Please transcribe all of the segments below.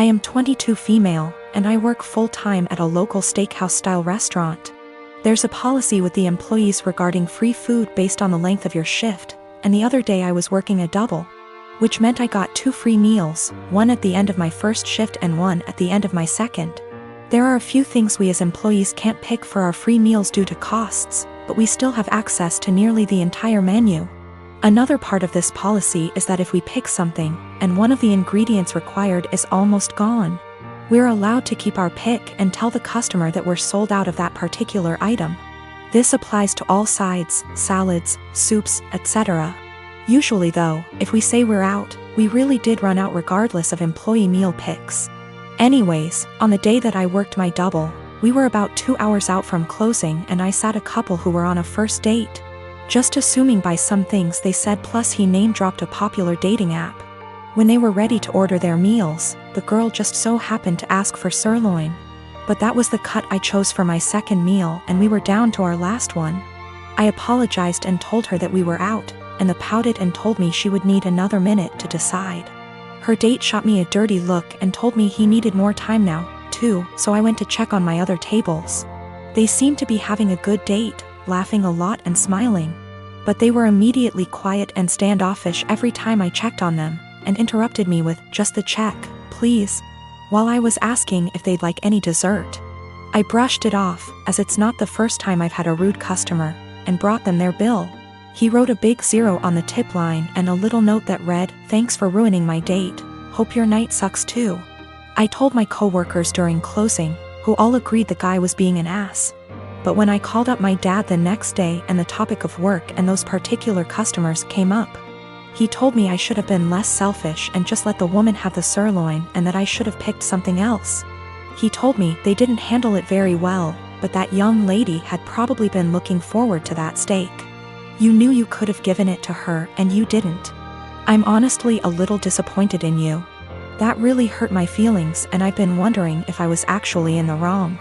I am 22 female, and I work full-time at a local steakhouse-style restaurant. There's a policy with the employees regarding free food based on the length of your shift, and the other day I was working a double, which meant I got 2 free meals, one at the end of my first shift and one at the end of my second. There are a few things we as employees can't pick for our free meals due to costs, but we still have access to nearly the entire menu. Another part of this policy is that if we pick something, and one of the ingredients required is almost gone, we're allowed to keep our pick and tell the customer that we're sold out of that particular item. This applies to all sides, salads, soups, etc. Usually though, if we say we're out, we really did run out regardless of employee meal picks. Anyways, on the day that I worked my double, we were about 2 hours out from closing and I sat a couple who were on a first date. Just assuming by some things they said, plus he name-dropped a popular dating app. When they were ready to order their meals, the girl just so happened to ask for sirloin. But that was the cut I chose for my second meal and we were down to our last one. I apologized and told her that we were out, and the pouted and told me she would need another minute to decide. Her date shot me a dirty look and told me he needed more time now, too, so I went to check on my other tables. They seemed to be having a good date, laughing a lot and smiling. But they were immediately quiet and standoffish every time I checked on them, and interrupted me with, "Just the check, please," while I was asking if they'd like any dessert. I brushed it off, as it's not the first time I've had a rude customer, and brought them their bill. He wrote a big 0 on the tip line and a little note that read, "Thanks for ruining my date. Hope your night sucks too." I told my coworkers during closing, who all agreed the guy was being an ass. But when I called up my dad the next day and the topic of work and those particular customers came up, he told me I should have been less selfish and just let the woman have the sirloin and that I should have picked something else. He told me they didn't handle it very well, but that young lady had probably been looking forward to that steak. You knew you could have given it to her and you didn't. I'm honestly a little disappointed in you. That really hurt my feelings and I've been wondering if I was actually in the wrong.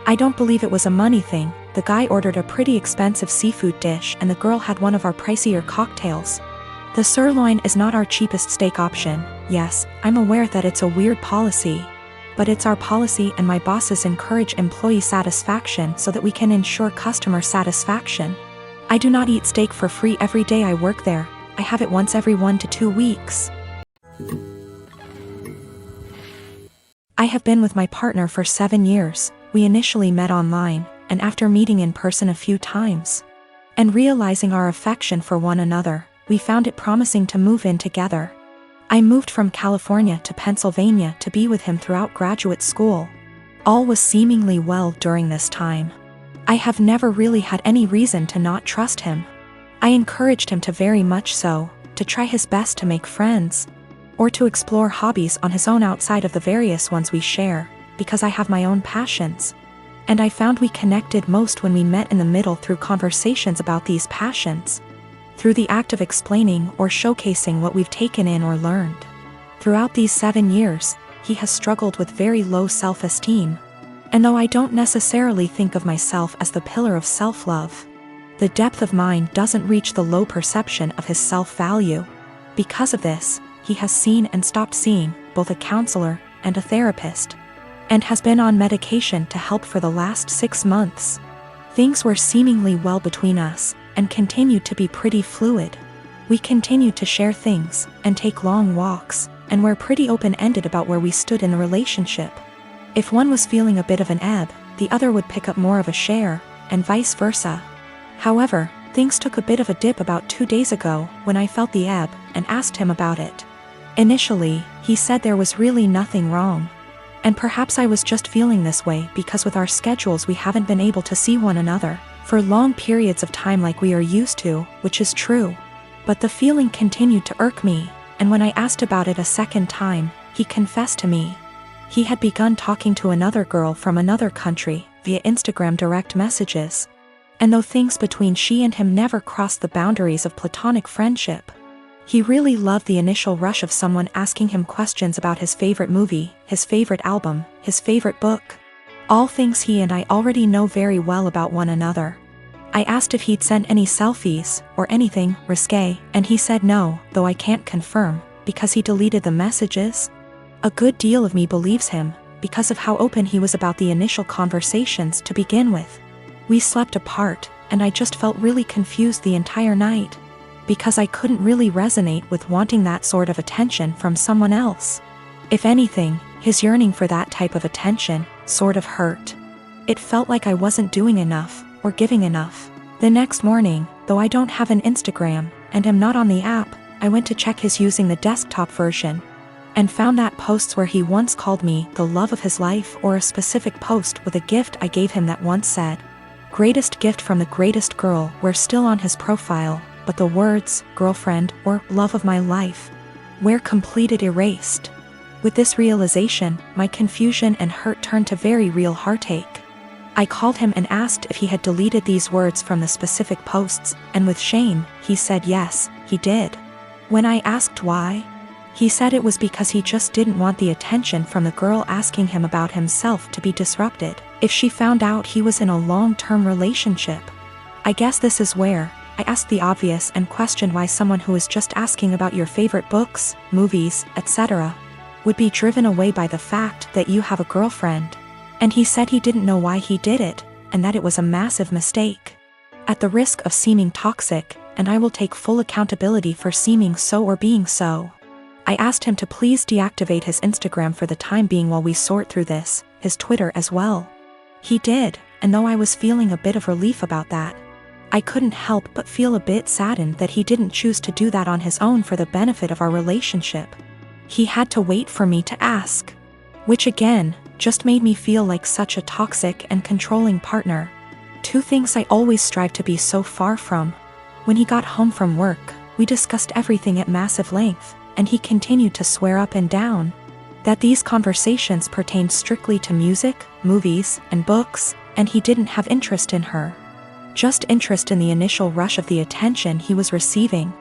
I don't believe it was a money thing. The guy ordered a pretty expensive seafood dish and the girl had one of our pricier cocktails. The sirloin is not our cheapest steak option. Yes, I'm aware that it's a weird policy. But it's our policy and my bosses encourage employee satisfaction so that we can ensure customer satisfaction. I do not eat steak for free every day I work there. I have it once every 1 to 2 weeks. I have been with my partner for 7 years. We initially met online, and after meeting in person a few times, and realizing our affection for one another, we found it promising to move in together. I moved from California to Pennsylvania to be with him throughout graduate school. All was seemingly well during this time. I have never really had any reason to not trust him. I encouraged him to very much so, to try his best to make friends, or to explore hobbies on his own outside of the various ones we share, because I have my own passions. And I found we connected most when we met in the middle through conversations about these passions, through the act of explaining or showcasing what we've taken in or learned. Throughout these 7 years, he has struggled with very low self-esteem. And though I don't necessarily think of myself as the pillar of self-love, the depth of mine doesn't reach the low perception of his self-value. Because of this, he has seen and stopped seeing both a counselor and a therapist, and has been on medication to help for the last 6 months. Things were seemingly well between us, and continued to be pretty fluid. We continued to share things, and take long walks, and were pretty open-ended about where we stood in the relationship. If one was feeling a bit of an ebb, the other would pick up more of a share, and vice versa. However, things took a bit of a dip about 2 days ago when I felt the ebb and asked him about it. Initially, he said there was really nothing wrong. And perhaps I was just feeling this way because with our schedules we haven't been able to see one another for long periods of time like we are used to, which is true. But the feeling continued to irk me, and when I asked about it a second time, he confessed to me he had begun talking to another girl from another country via Instagram direct messages. And though things between she and him never crossed the boundaries of platonic friendship, he really loved the initial rush of someone asking him questions about his favorite movie, his favorite album, his favorite book. All things he and I already know very well about one another. I asked if he'd sent any selfies, or anything risque, and he said no, though I can't confirm, because he deleted the messages. A good deal of me believes him, because of how open he was about the initial conversations to begin with. We slept apart, and I just felt really confused the entire night, because I couldn't really resonate with wanting that sort of attention from someone else. If anything, his yearning for that type of attention sort of hurt. It felt like I wasn't doing enough, or giving enough. The next morning, though I don't have an Instagram, and am not on the app, I went to check his using the desktop version, and found that posts where he once called me the love of his life, or a specific post with a gift I gave him that once said, "Greatest gift from the greatest girl," were still on his profile, but the words, girlfriend, or love of my life, were completed erased. With this realization, my confusion and hurt turned to very real heartache. I called him and asked if he had deleted these words from the specific posts, and with shame, he said yes, he did. When I asked why, he said it was because he just didn't want the attention from the girl asking him about himself to be disrupted if she found out he was in a long-term relationship. I guess this is where I asked the obvious and questioned why someone who is just asking about your favorite books, movies, etc., would be driven away by the fact that you have a girlfriend. And he said he didn't know why he did it, and that it was a massive mistake. At the risk of seeming toxic, and I will take full accountability for seeming so or being so, I asked him to please deactivate his Instagram for the time being while we sort through this, his Twitter as well. He did, and though I was feeling a bit of relief about that, I couldn't help but feel a bit saddened that he didn't choose to do that on his own for the benefit of our relationship. He had to wait for me to ask. Which again, just made me feel like such a toxic and controlling partner. Two things I always strive to be so far from. When he got home from work, we discussed everything at massive length, and he continued to swear up and down that these conversations pertained strictly to music, movies, and books, and he didn't have interest in her. Just interest in the initial rush of the attention he was receiving.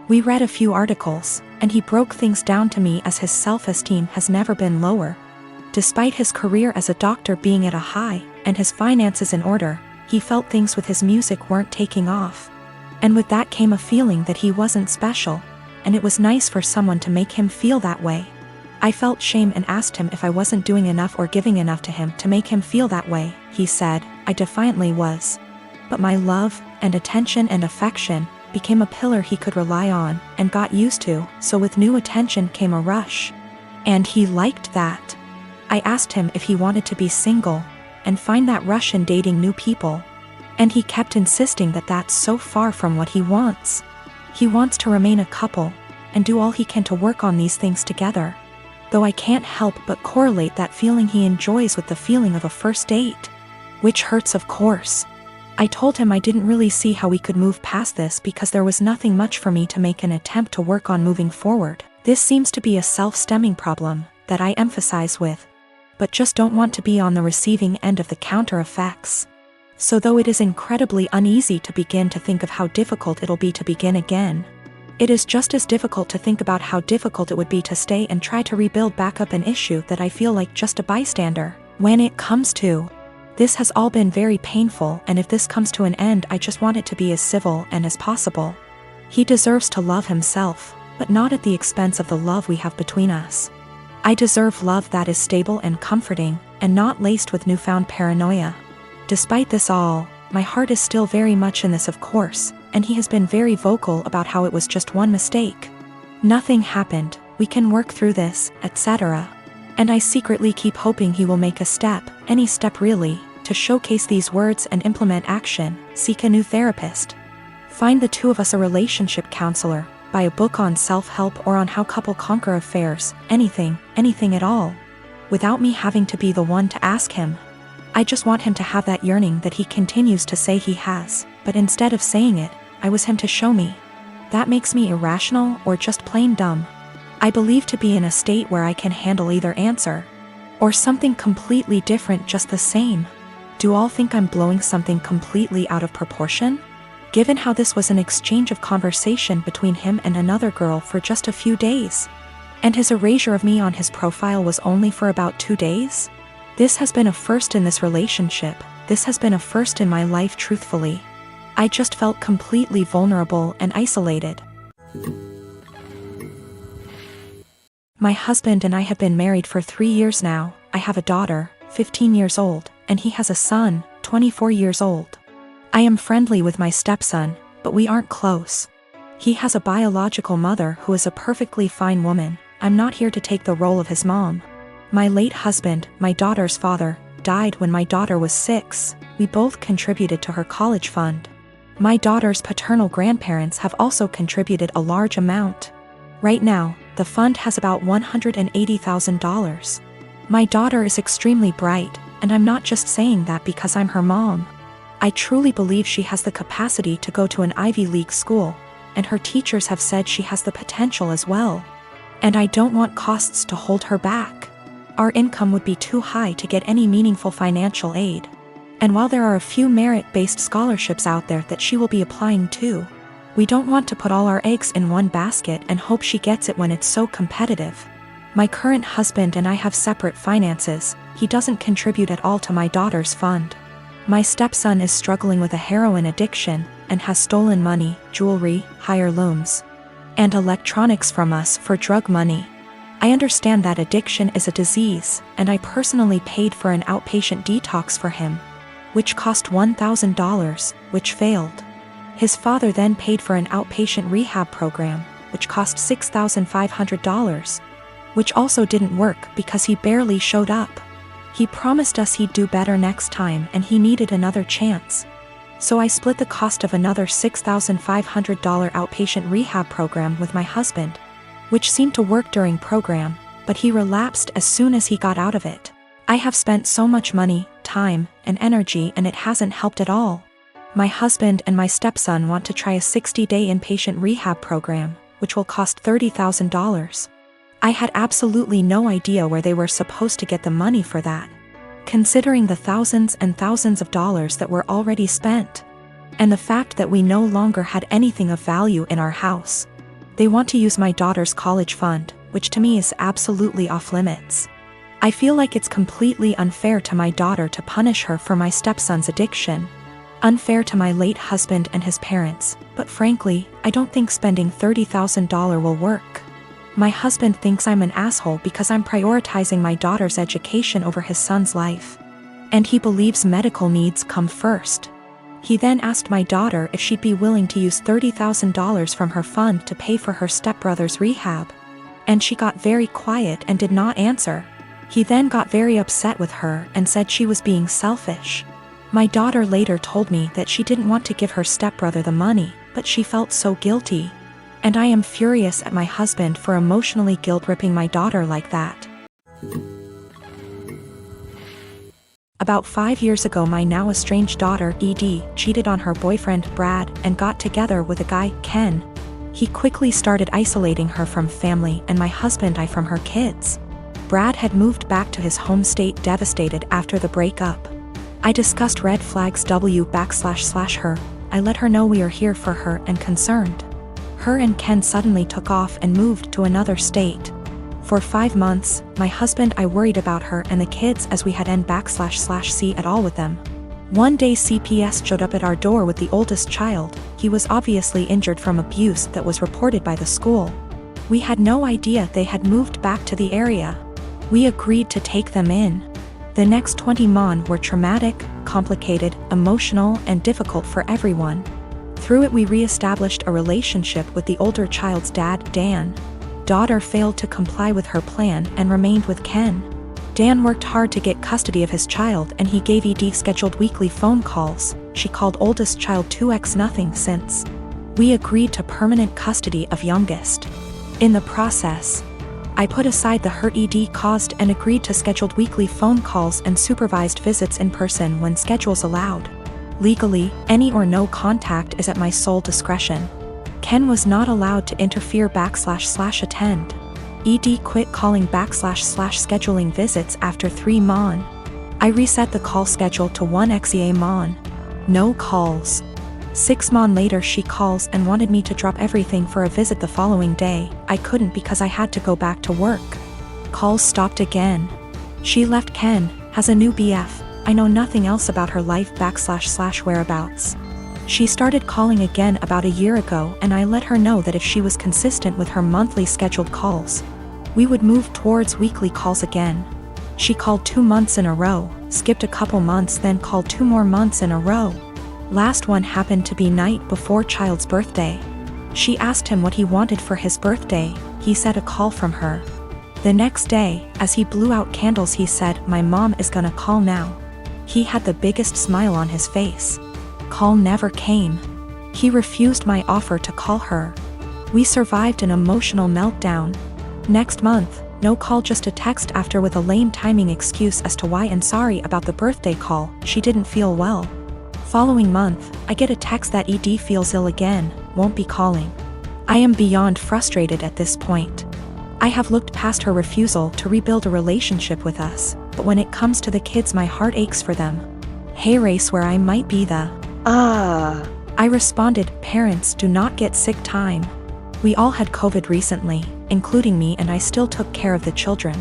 We read a few articles, and he broke things down to me as his self-esteem has never been lower. Despite his career as a doctor being at a high, and his finances in order, he felt things with his music weren't taking off. And with that came a feeling that he wasn't special, and it was nice for someone to make him feel that way. I felt shame and asked him if I wasn't doing enough or giving enough to him to make him feel that way. He said, I defiantly was. But my love, and attention and affection, became a pillar he could rely on, and got used to, so with new attention came a rush. And he liked that. I asked him if he wanted to be single, and find that rush in dating new people. And he kept insisting that that's so far from what he wants. He wants to remain a couple, and do all he can to work on these things together. Though I can't help but correlate that feeling he enjoys with the feeling of a first date. Which hurts, of course. I told him I didn't really see how we could move past this because there was nothing much for me to make an attempt to work on moving forward. This seems to be a self-stemming problem that I emphasize with, but just don't want to be on the receiving end of the counter effects. So though it is incredibly uneasy to begin to think of how difficult it'll be to begin again, it is just as difficult to think about how difficult it would be to stay and try to rebuild back up an issue that I feel like just a bystander. When it comes to this has all been very painful, and if this comes to an end, I just want it to be as civil and as possible. He deserves to love himself, but not at the expense of the love we have between us. I deserve love that is stable and comforting, and not laced with newfound paranoia. Despite this all, my heart is still very much in this, of course, and he has been very vocal about how it was just one mistake. Nothing happened, we can work through this, etc. And I secretly keep hoping he will make a step, any step really, to showcase these words and implement action. Seek a new therapist. Find the two of us a relationship counselor, buy a book on self-help or on how couple conquer affairs, anything at all. Without me having to be the one to ask him. I just want him to have that yearning that he continues to say he has, but instead of saying it, I was him to show me. That makes me irrational or just plain dumb. I believe to be in a state where I can handle either answer, or something completely different just the same. Do all think I'm blowing something completely out of proportion? Given how this was an exchange of conversation between him and another girl for just a few days, and his erasure of me on his profile was only for about 2 days? This has been a first in this relationship, this has been a first in my life, truthfully. I just felt completely vulnerable and isolated. My husband and I have been married for 3 years now. I have a daughter, 15 years old, and he has a son, 24 years old. I am friendly with my stepson, but we aren't close. He has a biological mother who is a perfectly fine woman. I'm not here to take the role of his mom. My late husband, my daughter's father, died when my daughter was 6. We both contributed to her college fund. My daughter's paternal grandparents have also contributed a large amount. Right now, the fund has about $180,000. My daughter is extremely bright, and I'm not just saying that because I'm her mom. I truly believe she has the capacity to go to an Ivy League school, and her teachers have said she has the potential as well. And I don't want costs to hold her back. Our income would be too high to get any meaningful financial aid. And while there are a few merit-based scholarships out there that she will be applying to, we don't want to put all our eggs in one basket and hope she gets it when it's so competitive. My current husband and I have separate finances. He doesn't contribute at all to my daughter's fund. My stepson is struggling with a heroin addiction and has stolen money, jewelry, heirlooms, and electronics from us for drug money. I understand that addiction is a disease, and I personally paid for an outpatient detox for him, which cost $1,000, which failed. His father then paid for an outpatient rehab program, which cost $6,500, which also didn't work because he barely showed up. He promised us he'd do better next time and he needed another chance. So I split the cost of another $6,500 outpatient rehab program with my husband, which seemed to work during program, but he relapsed as soon as he got out of it. I have spent so much money, time, and energy and it hasn't helped at all. My husband and my stepson want to try a 60-day inpatient rehab program, which will cost $30,000. I had absolutely no idea where they were supposed to get the money for that, considering the thousands and thousands of dollars that were already spent, and the fact that we no longer had anything of value in our house. They want to use my daughter's college fund, which to me is absolutely off limits. I feel like it's completely unfair to my daughter to punish her for my stepson's addiction. Unfair to my late husband and his parents, but frankly, I don't think spending $30,000 will work. My husband thinks I'm an asshole because I'm prioritizing my daughter's education over his son's life. And he believes medical needs come first. He then asked my daughter if she'd be willing to use $30,000 from her fund to pay for her stepbrother's rehab. And she got very quiet and did not answer. He then got very upset with her and said she was being selfish. My daughter later told me that she didn't want to give her stepbrother the money, but she felt so guilty. And I am furious at my husband for emotionally guilt-tripping my daughter like that. About 5 years ago, my now estranged daughter, Edie, cheated on her boyfriend, Brad, and got together with a guy, Ken. He quickly started isolating her from family and my husband and I from her kids. Brad had moved back to his home state devastated after the breakup. I discussed red flags her. I let her know we are here for her and concerned. Her and Ken suddenly took off and moved to another state. For 5 months, my husband and I worried about her and the kids as we had n//c at all with them. One day CPS showed up at our door with the oldest child. He was obviously injured from abuse that was reported by the school. We had no idea they had moved back to the area. We agreed to take them in. The next 20 months were traumatic, complicated, emotional, and difficult for everyone. Through it we re-established a relationship with the older child's dad, Dan. Daughter failed to comply with her plan and remained with Ken. Dan worked hard to get custody of his child and he gave Edie scheduled weekly phone calls. She called oldest child 2x nothing since. We agreed to permanent custody of youngest. In the process, I put aside the hurt Edie caused and agreed to scheduled weekly phone calls and supervised visits in person when schedules allowed. Legally, any or no contact is at my sole discretion. Ken was not allowed to interfere //attend. Edie quit calling //scheduling visits after 3 months. I reset the call schedule to 1 month. No calls. 6 months later she calls and wanted me to drop everything for a visit the following day. I couldn't because I had to go back to work. Calls stopped again. She left Ken, has a new BF. I know nothing else about her life / whereabouts. She started calling again about a year ago and I let her know that if she was consistent with her monthly scheduled calls, We would move towards weekly calls again. She called 2 months in a row, skipped a couple months, then called 2 more months in a row. Last one happened to be night before child's birthday. She asked him what he wanted for his birthday. He said a call from her. The next day, as he blew out candles, he said, "My mom is gonna call now." He had the biggest smile on his face. Call never came. He refused my offer to call her. We survived an emotional meltdown. Next month, no call, just a text after with a lame timing excuse as to why and sorry about the birthday call, she didn't feel well. Following month, I get a text that ED feels ill again, won't be calling. I am beyond frustrated at this point. I have looked past her refusal to rebuild a relationship with us, but when it comes to the kids my heart aches for them. Hey race, where I might be the I responded, "Parents do not get sick time. We all had COVID recently, including me, and I still took care of the children.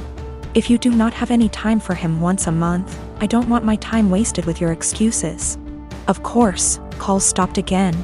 If you do not have any time for him once a month, I don't want my time wasted with your excuses." Of course, calls stopped again.